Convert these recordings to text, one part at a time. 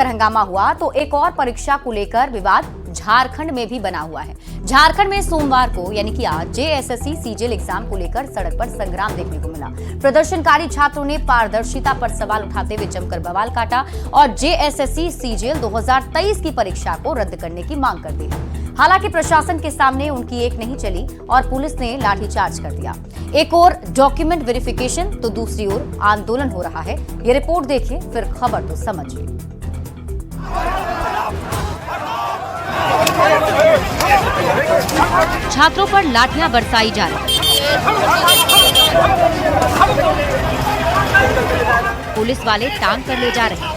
हंगामा हुआ तो एक और परीक्षा को लेकर विवाद झारखंड में भी बना हुआ है। झारखंड में सोमवार को यानी कि आज जेएसएससी सीजीएल एग्जाम को लेकर सड़क पर संग्राम देखने को मिला। प्रदर्शनकारी छात्रों ने पारदर्शिता पर सवाल उठाते हुए जमकर बवाल काटा और जेएसएससी सीजीएल 2023 की परीक्षा को रद्द करने की मांग कर दी। हालांकि प्रशासन के सामने उनकी एक नहीं चली और पुलिस ने लाठीचार्ज कर दिया। एक ओर डॉक्यूमेंट वेरिफिकेशन तो दूसरी ओर आंदोलन हो रहा है। ये रिपोर्ट देखिए, फिर खबर तो समझिए। छात्रों पर लाठियां बरसाई जा रही, पुलिस वाले टांग कर ले जा रहे।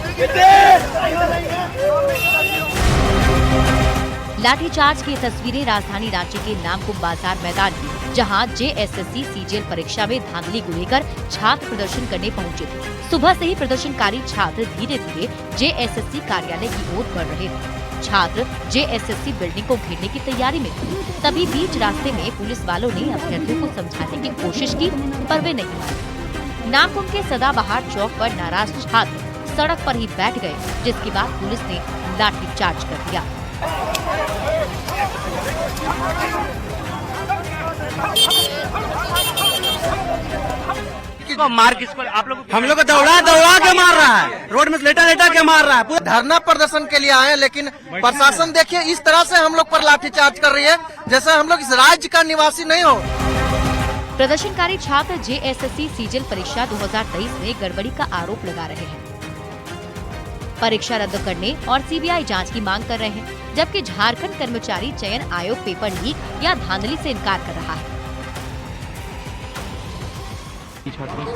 लाठीचार्ज की तस्वीरें राजधानी रांची के नामकुम बाजार मैदान की, जहां जेएसएससी सीजीएल परीक्षा में धांधली को लेकर छात्र प्रदर्शन करने पहुंचे थे। सुबह से ही प्रदर्शनकारी छात्र धीरे धीरे जेएसएससी कार्यालय की ओर बढ़ रहे थे। छात्र जेएसएससी बिल्डिंग को घेरने की तैयारी में थे। तभी बीच रास्ते में पुलिस वालों ने अभ्यर्थियों को समझाने की कोशिश की, पर वे नहीं माने। नामकुम के सदाबहार चौक पर नाराज छात्र सड़क पर ही बैठ गए, जिसके बाद पुलिस ने लाठीचार्ज कर दिया। मार किसको? आप लोग हम लोग को दौड़ा के मार रहा है, रोड में लेटा के मार रहा है। पूरा धरना प्रदर्शन के लिए आए हैं, लेकिन प्रशासन देखिए इस तरह से हम लोग पर लाठीचार्ज कर रही है जैसे हम लोग इस राज्य का निवासी नहीं हो। प्रदर्शनकारी छात्र जेएसएससी सीजीएल परीक्षा 2023 में गड़बड़ी का आरोप लगा रहे हैं। परीक्षा रद्द करने और सीबीआई जांच की मांग कर रहे हैं, जबकि झारखंड कर्मचारी चयन आयोग पेपर लीक या धांधली से इनकार कर रहा है।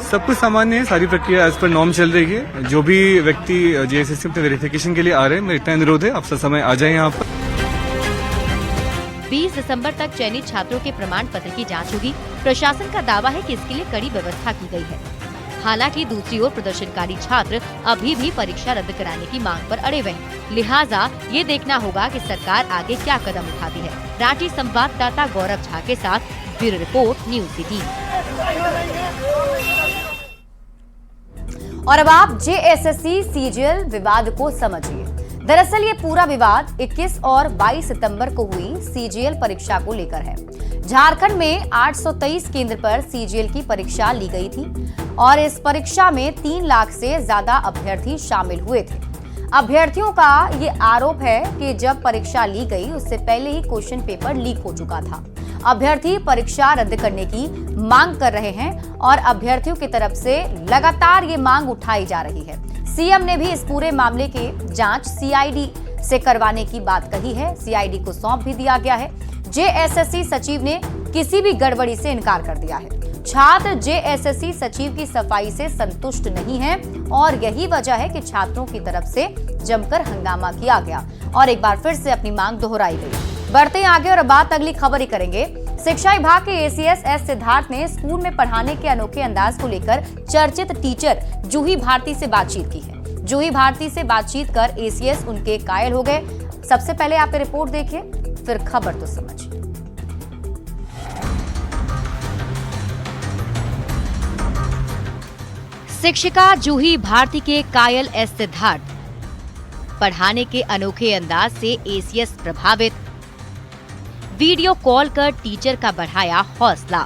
सब कुछ सामान्य है, सारी प्रक्रिया एज पर नॉर्म चल रही है। जो भी व्यक्ति जेएसएससी में वेरिफिकेशन के लिए आ रहे हैं, मेरा इतना अनुरोध है आप सब समय आ जाए यहाँ पर। 20 दिसंबर तक चयनित छात्रों के प्रमाण पत्र की जांच होगी। प्रशासन का दावा है कि इसके लिए कड़ी व्यवस्था की गई है। हालांकि दूसरी ओर प्रदर्शनकारी छात्र अभी भी परीक्षा रद्द कराने की मांग पर अड़े हुए हैं। लिहाजा ये देखना होगा कि सरकार आगे क्या कदम उठाती है। रांची संवाददाता गौरव झा के साथ ब्यूरो रिपोर्ट, न्यूज़ 18। और अब आप जेएसएससी सीजीएल विवाद को समझिए। दरअसल ये पूरा विवाद 21 और 22 सितंबर को हुई सीजीएल परीक्षा को लेकर है। झारखंड में 823 केंद्र पर सीजीएल की परीक्षा ली गई थी और इस परीक्षा में 3 लाख से ज्यादा अभ्यर्थी शामिल हुए थे। अभ्यर्थियों का ये आरोप है कि जब परीक्षा ली गई उससे पहले ही क्वेश्चन पेपर लीक हो चुका था। अभ्यर्थी परीक्षा रद्द करने की मांग कर रहे हैं और अभ्यर्थियों की तरफ से लगातार ये मांग उठाई जा रही है। सीएम ने भी इस पूरे मामले की जांच सीआईडी से करवाने की बात कही है। सीआईडी को सौंप भी दिया गया है। जेएसएससी सचिव ने किसी भी गड़बड़ी से इनकार कर दिया है। छात्र जेएसएससी सचिव की सफाई से संतुष्ट नहीं है और यही वजह है कि छात्रों की तरफ से जमकर हंगामा किया गया और एक बार फिर से अपनी मांग दोहराई गई। बढ़ते आगे और बात अगली खबर ही करेंगे। शिक्षा विभाग के एसीएस एस सिद्धार्थ ने स्कूल में पढ़ाने के अनोखे अंदाज को लेकर चर्चित टीचर जूही भारती से बातचीत की है। जूही भारती से बातचीत कर एसीएस उनके कायल हो गए। सबसे पहले आप रिपोर्ट देखिए, फिर खबर तो समझिए। शिक्षिका जूही भारती के कायल एस सिद्धार्थ, पढ़ाने के अनोखे अंदाज से एसीएस प्रभावित, वीडियो कॉल कर टीचर का बढ़ाया हौसला।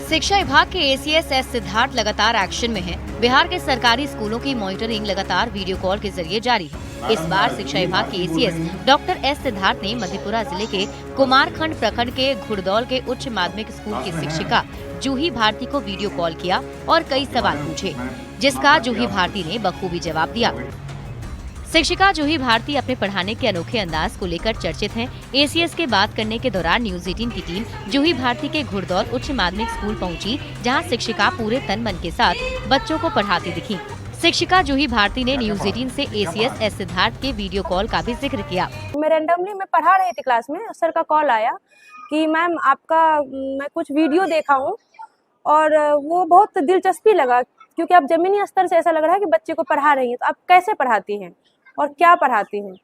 शिक्षा विभाग के एसीएस एस सिद्धार्थ लगातार एक्शन में हैं। बिहार के सरकारी स्कूलों की मॉनिटरिंग लगातार वीडियो कॉल के जरिए जारी है। इस बार शिक्षा विभाग के एसीएस डॉक्टर एस सिद्धार्थ ने मधेपुरा जिले के कुमारखंड प्रखंड के घुड़दौल के उच्च माध्यमिक स्कूल की शिक्षिका जूही भारती को वीडियो कॉल किया और कई सवाल पूछे, जिसका जूही भारती ने बखूबी जवाब दिया। शिक्षिका जूही भारती अपने पढ़ाने के अनोखे अंदाज को लेकर चर्चित हैं। एसीएस के बात करने के दौरान न्यूज़ 18 की टीम जूही भारती के घुड़दौल उच्च माध्यमिक स्कूल पहुंची, जहां शिक्षिका पूरे तन मन के साथ बच्चों को पढ़ाती दिखी। शिक्षिका जूही भारती ने न्यूज़ 18 से एसीएस एस सिद्धार्थ के वीडियो कॉल का भी जिक्र किया। मैं रैंडमली पढ़ा रही थी क्लास में, सर का कॉल आया कि मैम आपका मैं कुछ वीडियो देखा हूँ और वो बहुत दिलचस्पी लगा, क्योंकि आप जमीनी स्तर से ऐसा लग रहा है कि बच्चे को पढ़ा रही हैं। तो आप कैसे पढ़ाती हैं और क्या पढ़ाती हैं?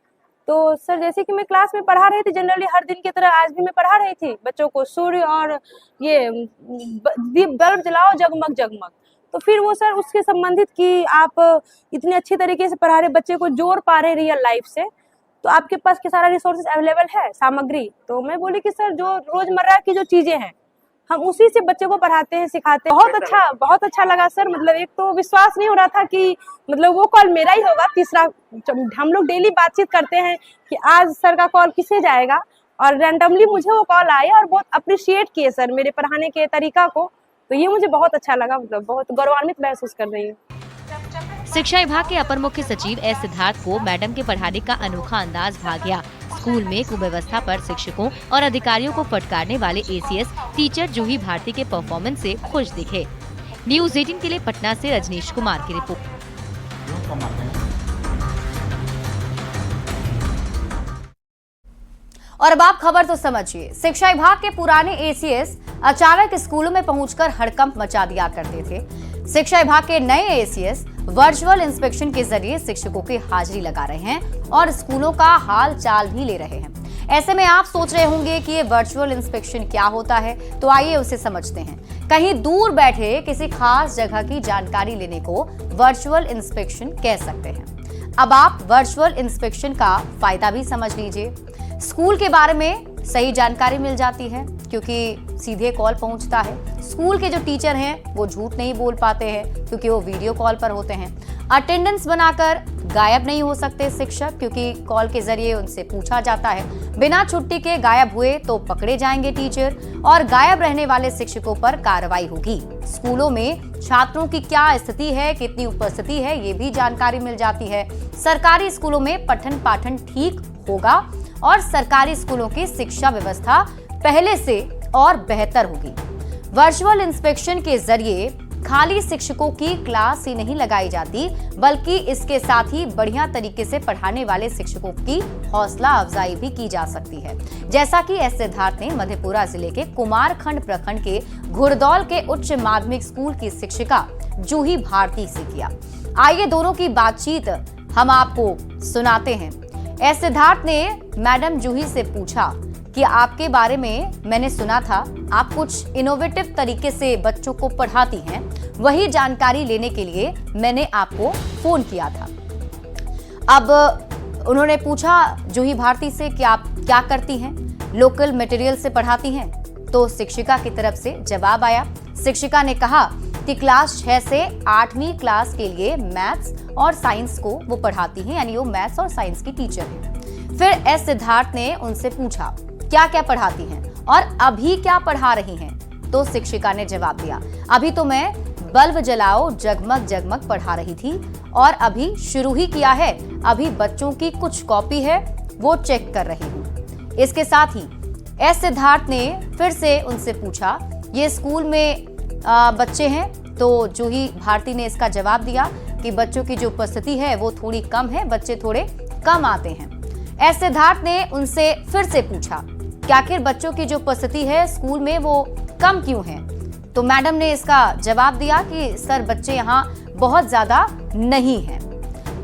तो सर जैसे कि मैं क्लास में पढ़ा रही थी, जनरली हर दिन की तरह आज भी मैं पढ़ा रही थी बच्चों को सूर्य और ये बल्ब जलाओ जगमग जगमग। तो फिर वो सर उसके संबंधित कि आप इतने अच्छे तरीके से पढ़ा रहे, बच्चे को जोड़ पा रहे रियल लाइफ से, तो आपके पास के सारा रिसोर्सेज अवेलेबल है, सामग्री। तो मैं बोली कि सर जो रोजमर्रा की जो चीजें हैं हम उसी से बच्चे को पढ़ाते हैं, सिखाते हैं। बहुत अच्छा लगा सर। मतलब एक तो विश्वास नहीं हो रहा था कि मतलब वो कॉल मेरा ही होगा। तीसरा, हम लोग डेली बातचीत करते हैं कि आज सर का कॉल किसे जाएगा, और रैंडमली मुझे वो कॉल आया और बहुत अप्रिशिएट किए सर मेरे पढ़ाने के तरीका को। तो ये मुझे बहुत अच्छा लगा, मतलब बहुत गौरवान्वित महसूस कर रही हूँ। शिक्षा विभाग के अपर मुख्य सचिव एस सिद्धार्थ को मैडम के पढ़ाने का अनोखा अंदाज भा गया। स्कूल में कुव्यवस्था पर शिक्षकों और अधिकारियों को फटकारने वाले एसीएस टीचर जूही भारती के परफॉर्मेंस से खुश दिखे। न्यूज 18 के लिए पटना से रजनीश कुमार की रिपोर्ट। और अब आप खबर तो समझिए। शिक्षा विभाग के पुराने एसीएस अचानक स्कूलों में पहुंचकर हड़कंप मचा दिया करते थे। शिक्षा विभाग के नए एसीएस वर्चुअल इंस्पेक्शन के जरिए शिक्षकों की हाजिरी लगा रहे हैं और स्कूलों का हाल चाल भी ले रहे हैं। ऐसे में आप सोच रहे होंगे कि ये वर्चुअल इंस्पेक्शन क्या होता है, तो आइए उसे समझते हैं। कहीं दूर बैठे किसी खास जगह की जानकारी लेने को वर्चुअल इंस्पेक्शन कह सकते हैं। अब आप वर्चुअल इंस्पेक्शन का फायदा भी समझ लीजिए। स्कूल के बारे में सही जानकारी मिल जाती है क्योंकि सीधे कॉल पहुंचता है। स्कूल के जो टीचर हैं वो झूठ नहीं बोल पाते हैं क्योंकि वो वीडियो कॉल पर होते हैं। अटेंडेंस बनाकर गायब नहीं हो सकते शिक्षक क्योंकि कॉल के जरिए उनसे पूछा जाता है। बिना छुट्टी के गायब हुए तो पकड़े जाएंगे टीचर और गायब रहने वाले शिक्षकों पर कार्रवाई होगी। स्कूलों में छात्रों की क्या स्थिति है, कितनी उपस्थिति है, ये भी जानकारी मिल जाती है। सरकारी स्कूलों में पठन पाठन ठीक होगा और सरकारी स्कूलों की शिक्षा व्यवस्था पहले से और बेहतर होगी। वर्चुअल इंस्पेक्शन के जरिए खाली शिक्षकों की क्लास ही नहीं लगाई जाती बल्कि इसके साथ ही बढ़िया तरीके से पढ़ाने वाले शिक्षकों की हौसला अफजाई भी की जा सकती है, जैसा कि एस सिद्धार्थ ने मधेपुरा जिले के कुमारखंड प्रखंड के घुड़दौल के उच्च माध्यमिक स्कूल की शिक्षिका जूही भारती से किया। आइए दोनों की बातचीत हम आपको सुनाते हैं। एस सिद्धार्थ ने मैडम जूही से पूछा कि आपके बारे में मैंने सुना था आप कुछ इनोवेटिव तरीके से बच्चों को पढ़ाती हैं, वही जानकारी लेने के लिए मैंने आपको फोन किया था। अब उन्होंने पूछा जूही भारती से कि आप क्या करती हैं, लोकल मटेरियल से पढ़ाती हैं? तो शिक्षिका की तरफ से जवाब आया। शिक्षिका ने कहा कि क्लास 6 से 8वीं क्लास के लिए मैथ्स और साइंस को वो पढ़ाती हैं, यानी वो मैथ्स और साइंस की टीचर हैं। फिर एस सिद्धार्थ ने उनसे पूछा क्या क्या पढ़ाती हैं और अभी क्या पढ़ा रही हैं? तो शिक्षिका ने जवाब दिया, अभी तो मैं बल्ब जलाओ जगमग जगमग पढ़ा रही थी और अभी शुरू ही किया है, अभी बच्चों की कुछ कॉपी है वो चेक कर रही हूँ। इसके साथ ही एस सिद्धार्थ ने फिर से उनसे पूछा ये स्कूल में बच्चे हैं? तो जूही भारती ने इसका जवाब दिया कि बच्चों की जो उपस्थिति है वो थोड़ी कम है, बच्चे थोड़े कम आते हैं। एस सिद्धार्थ ने उनसे फिर से पूछा कि आखिर बच्चों की जो उपस्थिति है स्कूल में वो कम क्यों है? तो मैडम ने इसका जवाब दिया कि सर बच्चे यहाँ बहुत ज्यादा नहीं हैं।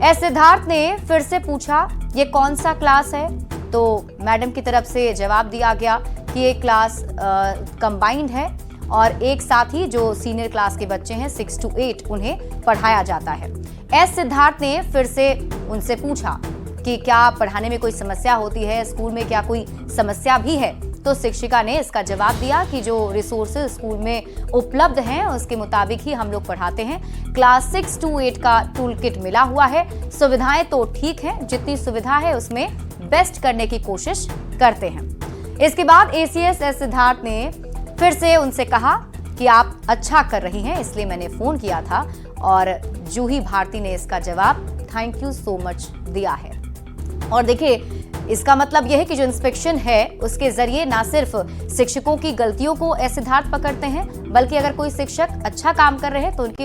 एस सिद्धार्थ ने फिर से पूछा ये कौन सा क्लास है? तो मैडम की तरफ से जवाब दिया गया कि ये क्लास कंबाइंड है और एक साथ ही जो सीनियर क्लास के बच्चे हैं 6 to 8 उन्हें पढ़ाया जाता है। एस सिद्धार्थ ने फिर से उनसे पूछा कि क्या पढ़ाने में कोई समस्या होती है, स्कूल में क्या कोई समस्या भी है? तो शिक्षिका ने इसका जवाब दिया कि जो रिसोर्सेज स्कूल में उपलब्ध हैं उसके मुताबिक ही हम लोग पढ़ाते हैं। क्लास 6 to 8 का टूल किट मिला हुआ है, सुविधाएं तो ठीक हैं, जितनी सुविधा है उसमें बेस्ट करने की कोशिश करते हैं। इसके बाद एसीएस एस सिद्धार्थ ने फिर से उनसे कहा कि आप अच्छा कर रही हैं इसलिए मैंने फोन किया था और जूही भारती ने इसका जवाब थैंक यू सो मच दिया है। और देखिए इसका मतलब यह है कि जो इंस्पेक्शन है उसके जरिए ना सिर्फ शिक्षकों की गलतियों को एस सिद्धार्थ पकड़ते हैं बल्कि अगर कोई शिक्षक अच्छा काम कर रहे हैं तो उनकी